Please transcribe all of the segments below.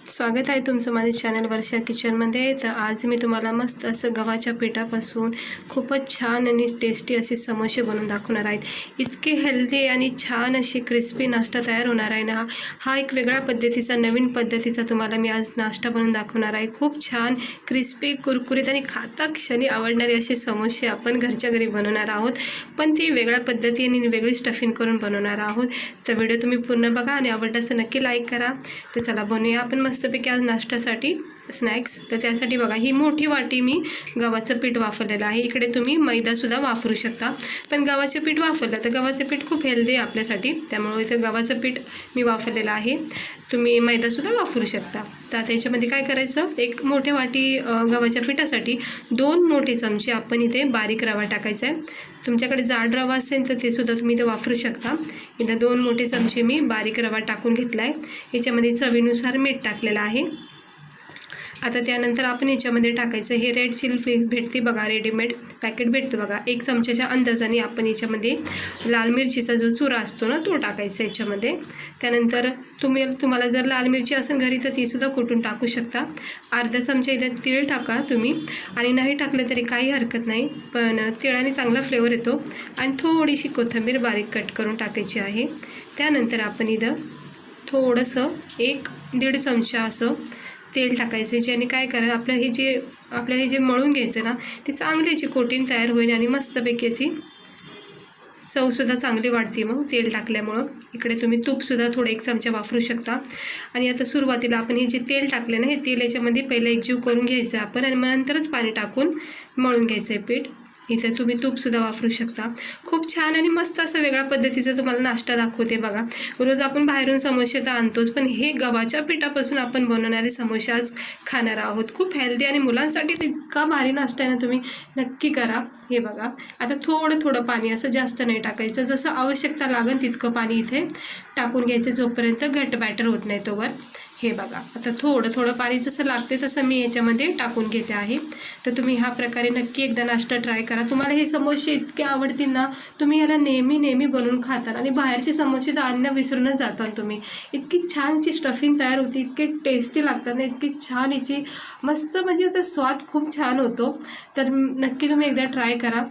स्वागत आहे तुमचं माझ्या चॅनल वर्षा किचनमध्ये। तर आज मी तुम्हाला मस्त असं गव्हाच्या पिठापासून खूपच छान आणि टेस्टी असे समोसे बनवून दाखवणार आहेत। इतके हेल्दी आणि छान अशी क्रिस्पी नाश्ता तयार होणार आहे ना। हा एक वेगळ्या पद्धतीचा नवीन पद्धतीचा तुम्हाला मी आज नाश्ता बनवून दाखवणार आहे। खूप छान क्रिस्पी कुरकुरीत आणि खाता क्षणी आवडणारे असे समोसे आपण घरच्या घरी बनवणार आहोत, पण ती वेगळ्या पद्धतीने वेगळी स्टफिंग करून बनवणार आहोत। तर व्हिडिओ तुम्ही पूर्ण बघा आणि आवडल्यास नक्की लाईक करा। तर चला बनवूया आपण मस्तपैकी आज नाश्त्यासाठी स्नॅक्स। तर त्यासाठी बघा ही मोठी वाटी मी गव्हाचं पीठ वापरलेलं आहे। इकडे तुम्ही मैदासुद्धा वापरू शकता, पण गव्हाचं पीठ वापरलं तर गव्हाचं पीठ खूप हेल्दी आहे आपल्यासाठी, त्यामुळे इथं गव्हाचं पीठ मी वापरलेलं आहे। तुम्ही मैदासुद्धा वापरू शकता। तर त्याच्यामध्ये काय करायचं, एक मोठी वाटी गव्हाच्या पिठासाठी 2 मोठे चमचे आपण इथे बारीक रवा टाकायचा आहे। तुमच्याकडे जाड रवा असेल तर ते सुद्धा तुम्ही इथे वापरू शकता। इथं 2 मोठे चमचे मी बारीक रवा टाकून घेतला आहे। याच्यामध्ये चवीनुसार मीठ टाकलेलं आहे। आता त्यानंतर आपण याच्यामध्ये टाकायचं हे रेड चिली फ्लेक्स भेटते बघा, रेडीमेड पॅकेट भेटतं बघा। 1 चमच्याच्या अंदाजाने आपण याच्यामध्ये लाल मिरचीचा जो चुरा असतो ना तो टाकायचा याच्यामध्ये। त्यानंतर तुम्हाला जर लाल मिरची असेल घरी तर तीसुद्धा कुटून टाकू शकता। अर्धा चमचा इथे तीळ टाका तुम्ही, आणि नाही टाकलं तरी काही हरकत नाही, पण तिळाने चांगला फ्लेवर येतो। आणि थोडीशी कोथिंबीर बारीक कट करून टाकायची आहे। त्यानंतर आपण इथं थोडंसं 1-1.5 चमचा असं तेल टाकायचं, ज्याने काय करायला आपलं हे जे मळून घ्यायचं ना ते चांगली याची कोटिंग तयार होईल आणि मस्तपैकी याची चवसुद्धा चांगली वाढते मग तेल टाकल्यामुळं। इकडे तुम्ही तूपसुद्धा थोडं 1 चमचा वापरू शकता। आणि आता सुरुवातीला आपण हे जे तेल टाकले ना हे तेल याच्यामध्ये पहिलं एकजीव करून घ्यायचं आपण, आणि मग नंतरच पाणी टाकून मळून घ्यायचं आहे पीठ। इथे तुम्ही तूपसुद्धा वापरू शकता। खूप छान आणि मस्त असं वेगळ्या पद्धतीचा तुम्हाला नाश्ता दाखवते बघा। रोज आपण बाहेरून समोसे तर आणतोच, पण हे गव्हाच्या पिठापासून आपण बनवणारे समोसे आज खाणार आहोत। खूप हेल्दी आणि मुलांसाठी इतका भारी नाश्ता आहे ना, तुम्ही नक्की करा। हे बघा आता थोडं पाणी, असं जास्त नाही टाकायचं, जसं आवश्यकता लागेल तितकं पाणी इथे टाकून घ्यायचं, जोपर्यंत घट्ट बॅटर होत नाही तोवर। हे बघा आता थोडं पाणी जसं लागते तसं मी याच्यामध्ये टाकून घेते आहे। तर तुम्ही ह्या प्रकारे नक्की एकदा नाश्ता ट्राय करा। तुम्हाला हे समोसे इतके आवडतील ना, तुम्ही याला नेहमी बनवून खाताल आणि बाहेरचे समोसे तर आणणं विसरूनच जाताल तुम्ही। इतकी छानची स्टफिंग तयार होती, इतके टेस्टी लागतात ना, इतकी छान याची मस्त, म्हणजे याचा स्वाद खूप छान होतो। तर नक्की तुम्ही एकदा ट्राय करा।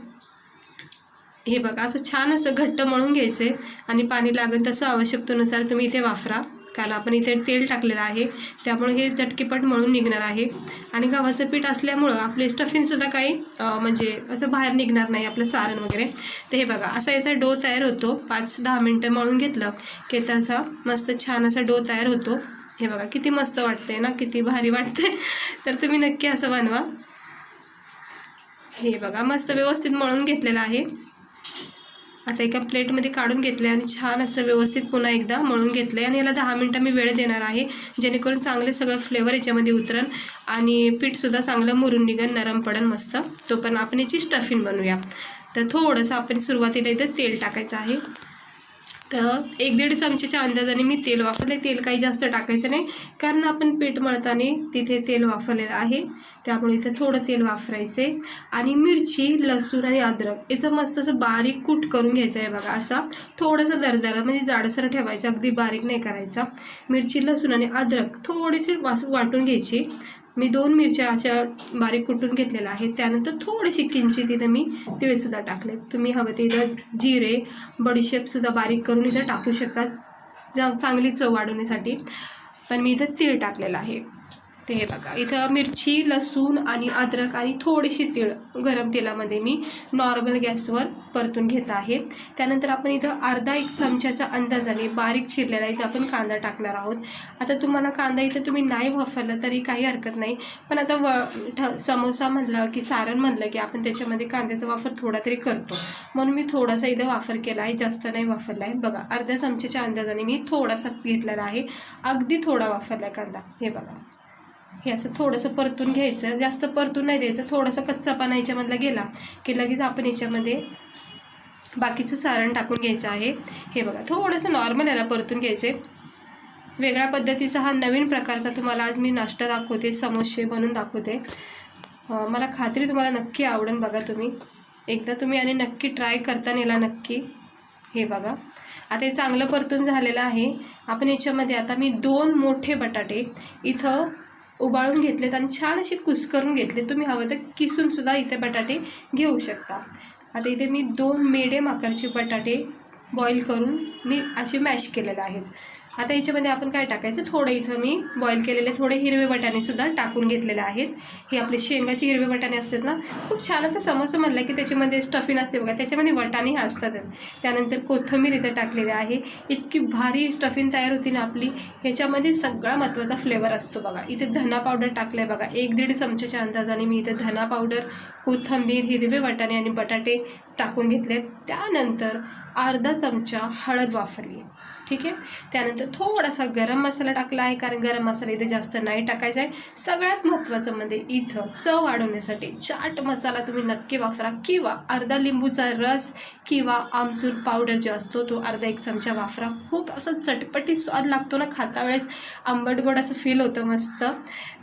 हे बघा असं छान असं घट्ट मळून घ्यायचं आहे, आणि पाणी लागेल तसं आवश्यकतेनुसार तुम्ही इथे वापरा, कारण आपण इथे तेल टाकलेलं आहे त्यामुळे हे झटकीपट मळून निघणार आहे। आणि गव्हाचं पीठ असल्यामुळं आपले स्टफिंगसुद्धा काही म्हणजे असं बाहेर निघणार नाही आपलं सारण वगैरे। तर हे बघा असा याचा डो तयार होतो। 5-10 मिनटं मळून घेतलं की त्याचा मस्त छान असा डो तयार होतो। हे बघा किती मस्त वाटतंय ना, किती भारी वाटतंय। तर तुम्ही नक्की असं बनवा। हे बघा मस्त व्यवस्थित मळून घेतलेलं आहे। आता एका प्लेटमध्ये काढून घेतले आणि छान असं व्यवस्थित पुन्हा एकदा मळून घेतलं, आणि याला 10 मिनटं मी वेळ देणार आहे, जेणेकरून चांगले सगळं फ्लेवर याच्यामध्ये उतरण आणि पीठसुद्धा चांगलं मुरून निघन, नरम पडन मस्त। तो पण आपण याची स्टफिंग बनवूया। तर थोडंसं आपण सुरुवातीला इथं तेल टाकायचं आहे। तर 1-1.5 चमच्याच्या अंदाजाने मी तेल वापरले। तेल काही जास्त टाकायचं नाही, कारण आपण पीठ मळताना तिथे तेल वापरलेलं आहे, त्यामुळे इथे थोडं तेल वापरायचं आहे। आणि मिरची, लसूण आणि अद्रक याचं मस्त असं बारीक कूट करून घ्यायचं आहे बघा। असा थोडंसं दरदरा म्हणजे जाडसर ठेवायचं, अगदी बारीक नाही करायचा। मिरची, लसूण आणि अद्रक थोडीशी वाटून घ्यायची। मी 2 मिरच्या अशा बारीक कुटून घेतलेल्या आहेत। त्यानंतर थोडीशी किंचित इथं मी तिळसुद्धा टाकले। तुम्ही हवं ते इथं जिरे, बडीशेपसुद्धा बारीक करून इथं टाकू शकता चांगली चव वाढवण्यासाठी, पण मी इथं तीळ टाकलेलं आहे। ते हे बघा इथं मिरची, लसूण आणि अद्रक आणि थोडीशी तीळ गरम तेलामध्ये मी नॉर्मल गॅसवर परतून घेत आहे। त्यानंतर आपण इथं अर्धा-1 चमच्याचा अंदाजाने बारीक चिरलेला इथं आपण कांदा टाकणार आहोत। आता तुम्हाला कांदा इथं तुम्ही नाही वापरला तरी काही हरकत नाही, पण आता समोसा म्हणलं की सारण म्हणलं की आपण त्याच्यामध्ये कांद्याचा वापर थोडा तरी करतो, म्हणून मी थोडासा इथं वापर केला आहे, जास्त नाही वापरला आहे। बघा अर्ध्या चमच्याच्या अंदाजाने मी थोडासा घेतलेला आहे, अगदी थोडा वापरला आहे कांदा। हे बघा हे असं थोडंसं परतून घ्यायचं, जास्त परतून नाही द्यायचं। थोडासा कच्चापणा याच्यामधला गेला की लगेच आपण याच्यामध्ये बाकीचं सारण टाकून घ्यायचं आहे। हे बघा थोडंसं नॉर्मल याला परतून घ्यायचे। वेगळ्या पद्धतीचा हा नवीन प्रकारचा तुम्हाला आज मी नाश्ता दाखवते, समोसे बनवून दाखवते। मला खात्री तुम्हाला नक्की आवडेल बघा। तुम्ही एकदा तुम्ही आणि नक्की ट्राय करता याला नक्की। हे बघा आता हे चांगलं परतून झालेलं आहे. आपण याच्यामध्ये आता मी 2 मोठे बटाटे इथं उबाळून घेतलेत आणि छान असे कुस्करून घेतले. तुम्ही हवं तर किसून सुद्धा इथे बटाटे घेऊ शकता. आता इथे मी 2 मीडियम आकारचे बटाटे बॉईल करून मी असे मॅश केलेले आहेत. आता याच्यामध्ये आपण काय टाकायचं, थोडं इथं मी बॉईल केलेले थोडे हिरवे वाटाणेसुद्धा टाकून घेतलेले आहेत. हे आपले शेंगाचे हिरवे वाटाणे असतात ना, खूप छान असं समोसा म्हणलं की त्याच्यामध्ये स्टफिंग असते बघा, त्याच्यामध्ये वाटाणे असतातच. त्यानंतर कोथिंबीर इथं टाकलेली आहे. इतकी भारी स्टफिंग तयार होती ना आपली. ह्याच्यामध्ये सगळा महत्त्वाचा फ्लेवर असतो बघा. इथे धना पावडर टाकलं आहे बघा, 1-1.5 चमच्याच्या अंदाजाने मी इथे धना पावडर, कोथिंबीर, हिरवे वाटाणे आणि बटाटे टाकून घेतले. त्यानंतर अर्धा चमचा हळद वापरली, ठीक आहे. त्यानंतर थोडासा गरम मसाला टाकला आहे, कारण गरम मसाला इथे जास्त नाही टाकायचा आहे. सगळ्यात महत्त्वाचं म्हणजे इथं चव वाढवण्यासाठी चाट मसाला तुम्ही नक्की वापरा, किंवा अर्धा लिंबूचा रस किंवा आमचूर पावडर जो असतो तो अर्धा 1 चमचा वापरा. खूप असं चटपटी स्वाद लागतो ना, खाता वेळेस आंबट गोड असं फील होतं मस्त.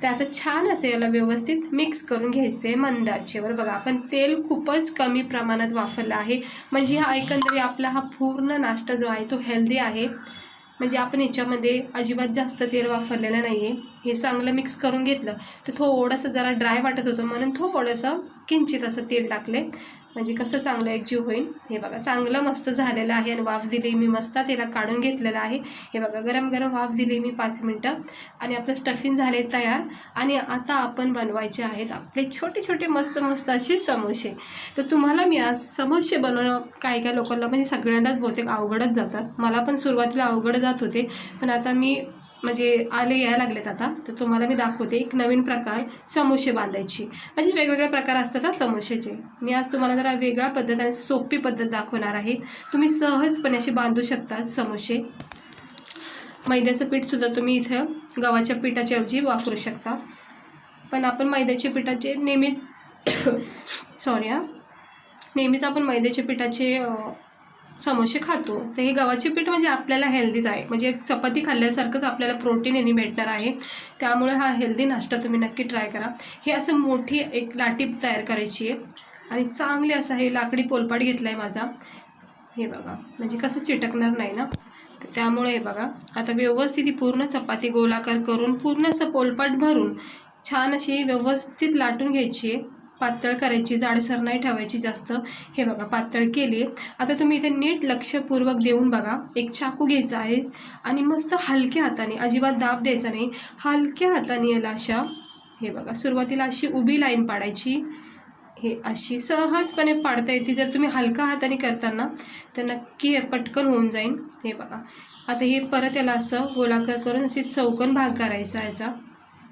त्याचं छान असं याला व्यवस्थित मिक्स करून घ्यायचं आहे मंद आचेवर. बघा आपण तेल खूपच कमी प्रमाणात वापरलं आहे, म्हणजे हा एकंदरीत आपला हा पूर्ण नाश्ता जो आहे तो हेल्दी आहे. म्हणजे आपण याच्यामध्ये अजिबात जास्त तेल वापरलेलं नाही आहे. हे चांगलं मिक्स करून घेतलं तर थोडंसं जरा ड्राय वाटत होतं, म्हणून थोडंसं किंचित असं तेल टाकले, म्हणजे कसं चांगलं एकजीव होईल. हे बघा चांगलं मस्त झालेलं आहे आणि वाफ दिली मी मस्त, त्याला काढून घेतलेलं आहे. हे बघा गरम गरम वाफ दिली मी 5 मिनटं आणि आपलं स्टफिंग झाले तयार. आणि आता आपण बनवायचे आहेत आपले छोटे छोटे मस्त मस्त असे समोसे. तर तुम्हाला मी आज समोसे बनवणं काही लोकांना म्हणजे सगळ्यांनाच बहुतेक अवघडच जातात. मला पण सुरुवातीला अवघड जात होते, पण आता मी म्हणजे यायला लागलेत आता. तर तुम्हाला मी दाखवते एक नवीन प्रकार समोसे बांधायची. म्हणजे वेगवेगळे प्रकार असतात समोसेचे. मी आज तुम्हाला जरा वेगळ्या पद्धत आणि सोपी पद्धत दाखवणार आहे. तुम्ही सहजपणे असे बांधू शकता समोसे. मैद्याचं पीठसुद्धा तुम्ही इथं गव्हाच्या पिठाच्या ऐवजी वापरू शकता, पण आपण मैद्याच्या पिठाचे नेहमीच नेहमीच आपण मैद्याच्या पिठाचे समोसे खातो. तर हे गव्हाचे पीठ म्हणजे आपल्याला हेल्दीच आहे, म्हणजे एक चपाती खाल्ल्यासारखंच आपल्याला प्रोटीन यांनी भेटणार आहे. त्यामुळे हा हेल्दी नाश्ता तुम्ही नक्की ट्राय करा. हे असं मोठी एक लाटी तयार करायची आहे आणि चांगले असं हे लाकडी पोलपाट घेतला आहे माझा. हे बघा म्हणजे कसं चिटकणार नाही ना, तर त्यामुळे हे बघा आता व्यवस्थित ही पूर्ण चपाती गोलाकार करून पूर्ण असं पोलपाट भरून छान अशी व्यवस्थित लाटून घ्यायची आहे. पातळ करायची, जाडसर नाही ठेवायची जास्त. हे बघा पातळ केली. आता तुम्ही इथे नीट लक्षपूर्वक देऊन बघा. एक चाकू घ्यायचा आहे आणि मस्त हलक्या हाताने, अजिबात दाब द्यायचा नाही, हलक्या हाताने याला अशा हे बघा सुरुवातीला अशी उभी लाईन पाडायची. हे अशी सहजपणे पाडता येते. जर तुम्ही हलका हाताने करताना तर नक्की हे पटकन होऊन जाईल. हे बघा आता हे परत याला असं गोलाकार करून अशी चौकोन भाग करायचा याचा.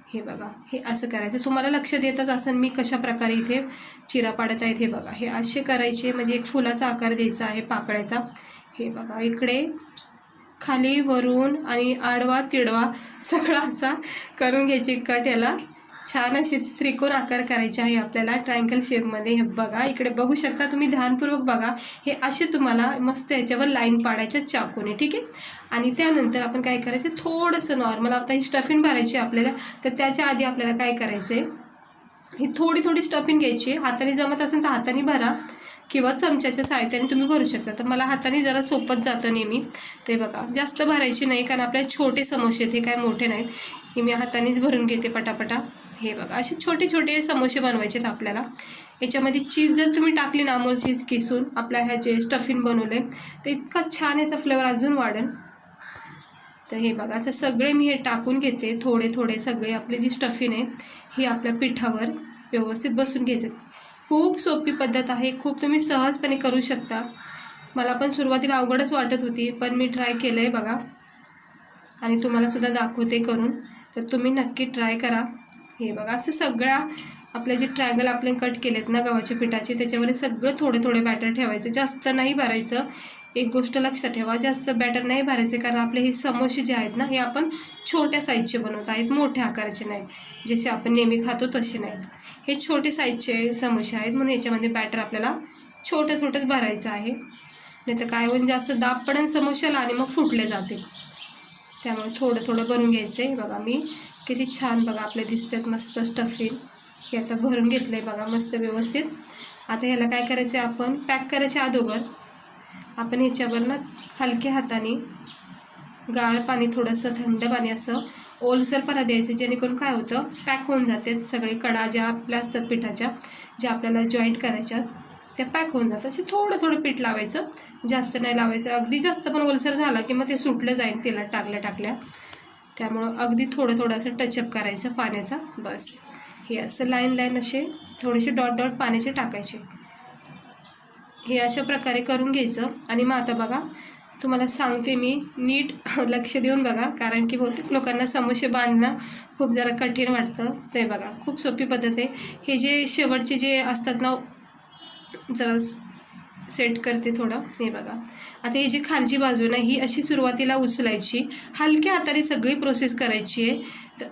हे बघा हे असं करायचं. तुम्हाला लक्षात येतच असं मी कशा प्रकारे इथे चिरा पाडत आहेत. हे बघा हे असे करायचे, म्हणजे एक फुलाचा आकार द्यायचा आहे पाकळ्याचा. हे बघा इकडे खाली वरून आणि आडवा तिडवा सगळा असा करून घ्यायची कट. याला छान अशी त्रिकोण आकार करायचे आहे आपल्याला ट्रायंगल शेपमध्ये. हे बघा इकडे बघू शकता तुम्ही, ध्यानपूर्वक बघा. हे असे तुम्हाला मस्त याच्यावर लाईन पाडायच्या चाकूने, ठीक आहे. आणि त्यानंतर आपण काय करायचं, थोडंसं नॉर्मल आता ही स्टफिंग भरायची आपल्याला. तर त्याच्या आधी आपल्याला काय करायचं आहे, ही थोडी थोडी स्टफिंग घ्यायची. हाताने जमत असेल तर हाताने भरा किंवा चमच्याच्या साहाय्याने तुम्ही भरू शकता. तर मला हाताने जरा सोपत जातं नेहमी. ते बघा जास्त भरायची नाही, कारण आपल्याला छोटे समोसे आहेत, हे काय मोठे नाहीत. हे मी हातानेच भरून घेते पटापटा. हे बघा असे छोटे छोटे समोसे बनवायचे आहेत आपल्याला. याच्यामध्ये चीज जर तुम्ही टाकली ना, अमूल चीज किसून आपल्या ह्याचे स्टफिंग बनवले तर इतका छान याचा फ्लेवर अजून वाढेल. तर हे बघा आता सगळे मी हे टाकून घेते, थोडे थोडे सगळे. आपली जी स्टफिंग आहे ही आपल्या पिठावर व्यवस्थित बसून घ्यायचं. खूप सोपी पद्धत आहे, खूप तुम्ही सहजपणे करू शकता. मला पण सुरुवातीला अवघडच वाटत होती, पण मी ट्राय केलं आहे बघा आणि तुम्हालासुद्धा दाखवते करून. तर तुम्ही नक्की ट्राय करा. हे बघा असं सगळ्या आपले जे ट्रायंगल आपण कट केलेत ना गव्हाच्या पिठाचे, त्याच्यावर सगळं थोडे थोडे बॅटर ठेवायचं, जास्त नाही भरायचं. एक गोष्ट लक्षात ठेवा, जास्त बॅटर नाही भरायचे, कारण आपले हे समोसे जे आहेत ना हे आपण छोट्या साईजचे बनवत आहेत, मोठ्या आकाराचे नाहीत. जसे आपण नेहमी खातो तसे नाहीत, हे छोटे साईजचे समोसे आहेत. म्हणून याच्यामध्ये बॅटर आपल्याला छोटं छोटंच भरायचं आहे, नाही तर काय होईल जास्त दाब पडेल समोशाला आणि मग फुटले जातील. त्यामुळे थोडं थोडं भरून घ्यायचं आहे. बघा मी किती छान बघा आपले दिसतात मस्त स्टफिंग. हे आता भरून घेतलं आहे बघा मस्त व्यवस्थित. आता ह्याला काय करायचं आहे, आपण पॅक करायच्या अगोदर आपण ह्याच्यावर ना हलक्या हाताने गाळ पाणी, थोडंसं थंड पाणी असं ओलसरपणा द्यायचं, जेणेकरून काय होतं पॅक होऊन जाते सगळे कडा ज्या आपल्या असतात पिठाच्या, ज्या आपल्याला जॉईंट करायच्या त्या पॅक होऊन जातात. असे थोडं थोडं पीठ लावायचं, जास्त नाही लावायचं. अगदी जास्त पण ओलसर झाला की मग ते सुटलं जाईल तेलात टाकल्या. त्यामुळं अगदी थोडं थोडं असं टचअप करायचं पाण्याचा. बस हे असं लाईन असे थोडेसे डॉट पाण्याचे टाकायचे. हे अशा प्रकारे करून घ्यायचं. आणि मग आता बघा तुम्हाला सांगते मी, नीट लक्ष देऊन बघा, कारण की बहुतेक लोकांना समोसे बांधणं खूप जरा कठीण वाटतं. ते बघा खूप सोपी पद्धत आहे. हे जे शेवटचे जे असतात ना, जरा सेट करते थोडं. हे बघा आता ही जी खालची बाजू ना, ही अशी सुरुवातीला उचलायची, हलक्या हाताने सगळी प्रोसेस करायची आहे. तर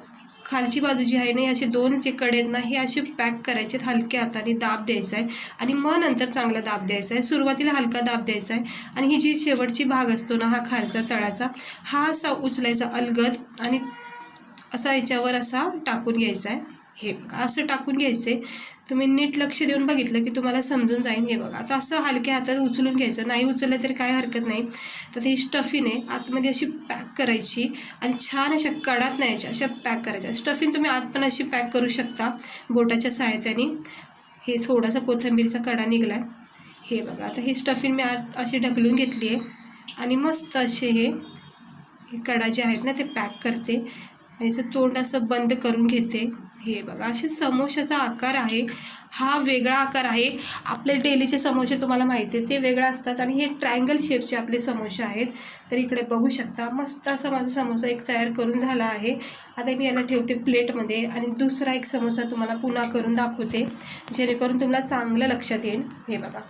खालची बाजू जी आहे ना, असे दोन जे कडे आहेत ना, हे असे पॅक करायचे, हलक्या हाताने दाब द्यायचा आहे. आणि मग नंतर चांगला दाब द्यायचा आहे. सुरुवातीला हलका दाब द्यायचा आहे. आणि ही जी शेवटची भाग असतो ना, हा खालचा तळाचा, हा असा उचलायचा अलगद आणि असा याच्यावर असा टाकून घ्यायचा आहे. हे बघा असं टाकून घ्यायचे. तुम्ही नीट लक्ष देऊन बघितलं की तुम्हाला समजून जाईल. हे बघा आता असं हलक्या हातात उचलून घ्यायचं, नाही उचललं तरी काय हरकत नाही. तर ही स्टफिंग आहे, आतमध्ये अशी पॅक करायची आणि छान अशा कडात न्यायच्या, अशा पॅक करायच्या. स्टफिंग तुम्ही आत पण अशी पॅक करू शकता बोटाच्या सहाय्याने. हे थोडासा कोथिंबीरचा कडा निघला आहे. हे बघा आता ही स्टफिंग मी आत अशी ढकलून घेतली आहे आणि मस्त असे हे कडा जे आहेत ना ते पॅक करते. याचं तोंड असं बंद करून घेते. हे बघा असे समोशाचा आकार आहे, हा वेगळा आकार आहे. आपले डेलीचे समोसे तुम्हाला माहिती आहे ते वेगळे असतात आणि हे ट्रायंगल शेपचे आपले समोसे आहेत. तर इकडे बघू शकता मस्त असा माझा समोसा एक तयार करून झाला आहे. आता मी याला ठेवते प्लेटमध्ये आणि दुसरा एक समोसा तुम्हाला पुन्हा करून दाखवते, जेणेकरून तुम्हाला चांगलं लक्षात येईल. हे बघा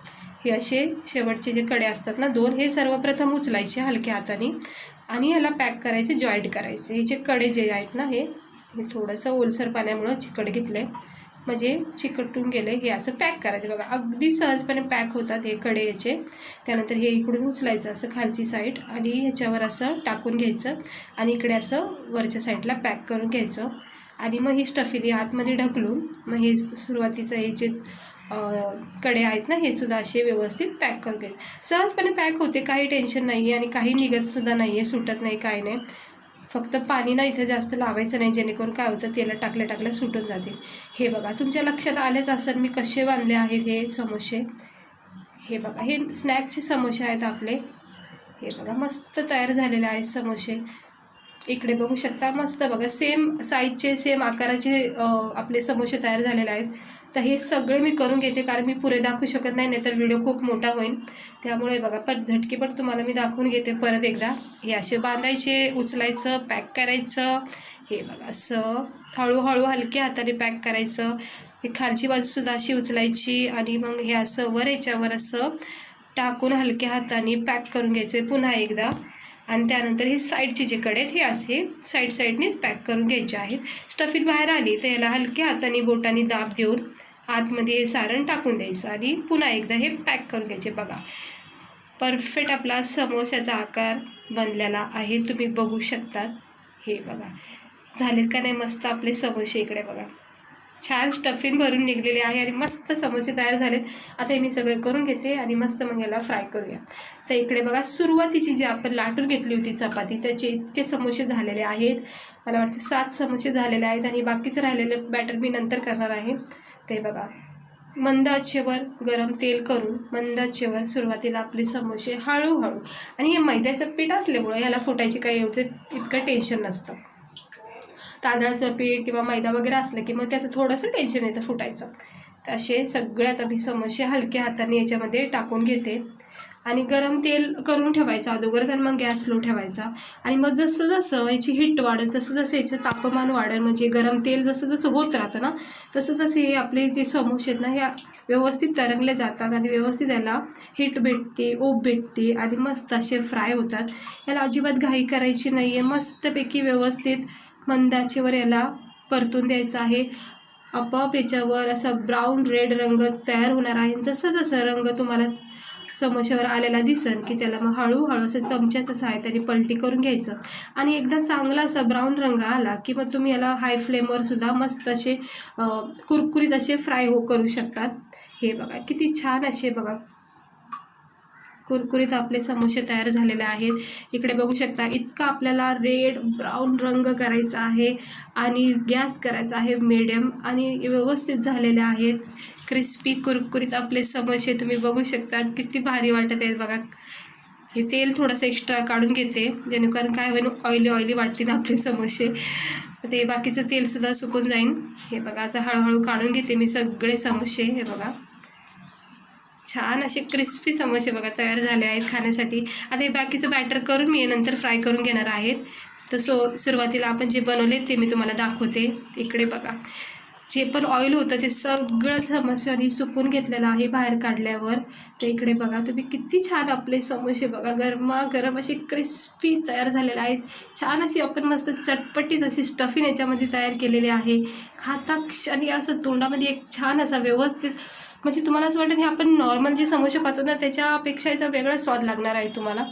हे असे शेवटचे जे कडे असतात ना दोन, हे सर्वप्रथम उचलायचे हलक्या हाताने आणि ह्याला पॅक करायचे, जॉईंट करायचे. हे जे कडे जे आहेत ना, हे थोडंसं ओलसर पाण्यामुळं चिकट घेतलं आहे, म्हणजे चिकटून गेलं आहे. हे असं पॅक करायचं. बघा अगदी सहजपणे पॅक होतात हे कडे याचे. त्यानंतर हे इकडून उचलायचं असं खालची साईड आणि ह्याच्यावर असं टाकून घ्यायचं आणि इकडे असं वरच्या साईडला पॅक करून घ्यायचं. आणि मग ही स्टफिंग आतमध्ये ढकलून मग हे सुरुवातीचं हे जे कडे आहेत ना, हे सुद्धा असे व्यवस्थित पॅक करून घ्यायचे. सहजपणे पॅक होते, काही टेन्शन नाही आहे आणि काही निघतसुद्धा नाही आहे, सुटत नाही, काही नाही. फक्त पाणी ना इथं जास्त लावायचं नाही, जेणेकरून काय होतं तेला टाकल्या सुटून जातील. हे बघा तुमच्या लक्षात आलेच असेल मी कसे बांधले आहेत हे समोसे. हे बघा हे स्नॅकचे समोसे आहेत आपले. हे बघा मस्त तयार झालेले आहेत समोसे. इकडे बघू शकता मस्त बघा सेम साईजचे सेम आकाराचे आपले समोसे तयार झालेले आहेत. तर हे सगळे मी करून घेते, कारण मी पुरे दाखवू शकत नाही, नाहीतर व्हिडिओ खूप मोठा होईल. त्यामुळे बघा झटकीपट तुम्हाला मी दाखवून घेते परत एकदा. हे असे बांधायचे, उचलायचं, पॅक करायचं. हे बघा असं हळूहळू हलक्या हाताने पॅक करायचं. हे खालची बाजूसुद्धा अशी उचलायची आणि मग हे असं वर याच्यावर असं टाकून हलक्या हाताने पॅक करून घ्यायचे पुन्हा एकदा. आणि त्यानंतर हे साईडचे जे कडे आहेत हे असे साईडनेच पॅक करून घ्यायचे आहेत. स्टफिंग बाहेर आली तर याला हलक्या हाताने बोटाने दाब देऊन आतमध्ये हे सारण टाकून द्यायचं आणि पुन्हा एकदा हे पॅक करून घ्यायचे. बघा परफेक्ट आपला समोस्याचा आकार बनलेला आहे, तुम्ही बघू शकतात. हे बघा झालेत का नाही मस्त आपले समोसे. इकडे बघा छान स्टफिंग भरून निघलेले आहे आणि मस्त समोसे तयार झालेत. आता हे मी सगळं करून घेते आणि मस्त मग याला फ्राय करूया. तर इकडे बघा सुरुवातीची जी आपण लाटून घेतली होती चपाती, त्याचे इतके समोसे झालेले आहेत. मला वाटतं 7 समोसे झालेले आहेत आणि बाकीचं राहिलेलं बॅटर मी नंतर करणार आहे. ते बघा मंद आचेवर गरम तेल करून मंद आचेवर सुरुवातीला आपले समोसे हळूहळू, आणि हे मैद्याचं पीठ असल्यामुळं याला फुटायची काही इतकं टेन्शन नसतं. तांदळाचं पीठ किंवा मैदा वगैरे असलं की मग त्याचं थोडंसं टेन्शन येतं फुटायचं. तर असे सगळ्यात आम्ही समोसे हलक्या हाताने याच्यामध्ये टाकून घेते आणि गरम तेल करून ठेवायचं अगोदरच आणि मग गॅस लो ठेवायचा. आणि मग जसं जसं याची हीट वाढेल तसं जसं याचं तापमान वाढेल, म्हणजे गरम तेल जसं जसं होत राहतं ना तसं तसे हे आपले जे समोसे आहेत ना हे व्यवस्थित तरंगले जातात आणि व्यवस्थित याला हीट भेटते, ऊब भेटते आणि मस्त असे फ्राय होतात. याला अजिबात घाई करायची नाही आहे, मस्तपैकी व्यवस्थित मंद आचेवर याला परतून द्यायचं आहे. आपोआप याच्यावर असा ब्राऊन रेड रंग तयार होणार आहे. जसं जसं रंग तुम्हाला समोश्यावर आलेला दिसेल की त्याला मग हळूहळू असं चमच्याच्या सहाय्याने पलटी करून घ्यायचं आणि एकदा चांगला असा ब्राऊन रंग आला की मग तुम्ही याला हाय फ्लेमवर सुद्धा मस्त असे कुरकुरीत असे फ्राय करू शकतात. हे बघा किती छान असे बघा कुरकुरीत आपले समोसे तयार झालेले आहेत. इकडे बघू शकता, इतका आपल्याला रेड ब्राऊन रंग करायचा आहे आणि गॅस करायचा आहे मीडियम, आणि व्यवस्थित झालेले आहेत. क्रिस्पी कुरकुरीत आपले समोसे तुम्ही बघू शकता, किती भारी वाटत आहेत बघा. हे तेल थोडंसं एक्स्ट्रा काढून घेते, जेणेकरून काय होईल, ऑइली वाटतील आपले समोसे. ते बाकीचं तेलसुद्धा सुकून जाईल. हे बघा, आता हळूहळू काढून घेते मी सगळे समोसे. हे बघा, छान असे क्रिस्पी समोसे बघा तयार झाले आहेत खाण्यासाठी. आता हे बाकीचं बॅटर करून मी नंतर फ्राय करून घेणार आहेत. तर सुरुवातीला आपण जे बनवले ते मी तुम्हाला दाखवते. इकडे बघा, जे पण ऑइल होतं ते सगळं समोस्याने सुकून घेतलेलं आहे बाहेर काढल्यावर. तर इकडे बघा तुम्ही, किती छान आपले समोसे बघा गरमागरम असे क्रिस्पी तयार झालेले आहेत. छान अशी आपण मस्त चटपटीत अशी स्टफिंग याच्यामध्ये तयार केलेली आहे. खाता क्षणी असं तोंडामध्ये एक छान असा व्यवस्थित, म्हणजे तुम्हाला असं वाटेल हे आपण नॉर्मल जे समोसे खातो ना त्याच्यापेक्षा याचा वेगळा स्वाद लागणार आहे तुम्हाला.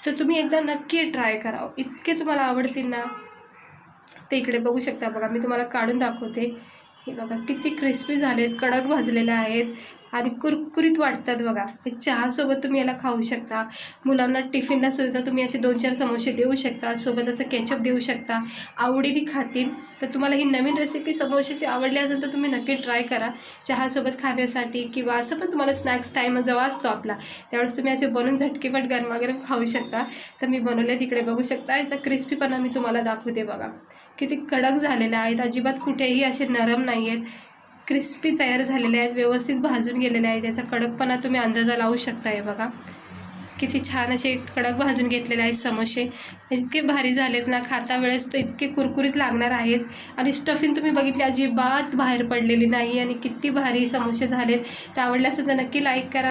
तर तुम्ही एकदा नक्की ट्राय करा, इतके तुम्हाला आवडतील ना. ते इकडे बघू शकता बघा, मी तुम्हाला काढून दाखवते. हे बघा किती क्रिस्पी झालेत, कडक भाजलेले आहेत आणि कुरकुरीत वाटतात बघा. हे चहासोबत तुम्ही याला खाऊ शकता. मुलांना टिफिनला सुद्धा तुम्ही असे 2-4 समोसे देऊ शकता, सोबत असं केचप देऊ शकता, आवडीने खातील. तर तुम्हाला ही नवीन रेसिपी समोशाची आवडली असेल तर तुम्ही नक्की ट्राय करा चहासोबत खाण्यासाठी, किंवा असं पण तुम्हाला स्नॅक्स टाईम जेव्हा असतो आपला त्यावेळेस तुम्ही असे बनवून झटकेपट गरमागरम खाऊ शकता. तर मी बनवले, तिकडे बघू शकता. याचा क्रिस्पीपणा मी तुम्हाला दाखवते बघा, किती कडक झालेले आहेत, अजिबात कुठेही असे नरम नाही आहेत, क्रिस्पी तयार झालेले आहेत, व्यवस्थित भाजून गेलेले आहेत. याचा कडकपणा तुम्ही अंदाजा लावू शकता. हे बघा किती छान असे कडक भाजून घेतलेले आहेत समोसे. इतके भारी झालेत ना, खाता वेळेस तर इतके कुरकुरीत लागणार आहेत. आणि स्टफिंग तुम्ही बघितली, अजिबात बाहेर पडलेली नाही, आणि किती भारी समोसे झालेत. तर आवडले असेल तर नक्की लाईक करा.